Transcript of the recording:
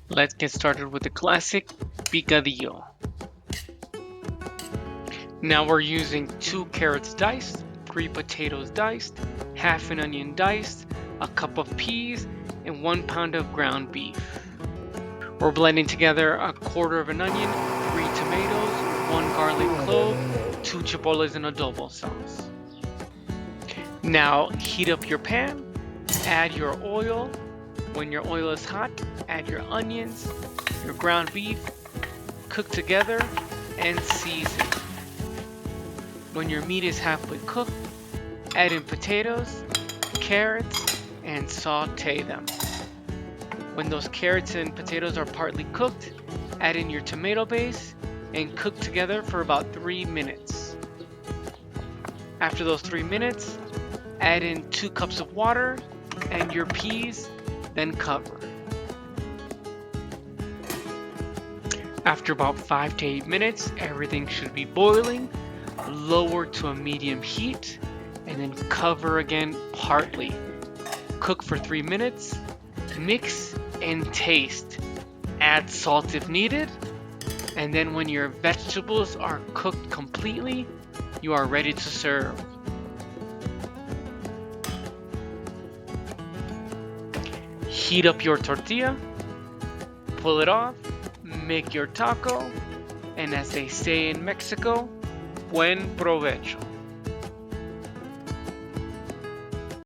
Let's get started with the classic picadillo. Now we're using 2 carrots diced, 3 potatoes diced, half an onion diced, a cup of peas, and 1 pound of ground beef. We're blending together a quarter of an onion, 3 tomatoes, 1 garlic clove, 2 chipotles in adobo sauce. Now heat up your pan, add your oil. When your oil is hot, add your onions, your ground beef, cook together, and season. When your meat is halfway cooked, add in potatoes, carrots, and sauté them. When those carrots and potatoes are partly cooked, add in your tomato base and cook together for about 3 minutes. After those 3 minutes, add in 2 cups of water and your peas, then cover. After about 5 to 8 minutes, everything should be boiling. Lower to a medium heat and then cover again partly. Cook for 3 minutes, mix and taste. Add salt if needed, and then when your vegetables are cooked completely, you are ready to serve. Heat up your tortilla, pull it off, make your taco, and as they say in Mexico, buen provecho.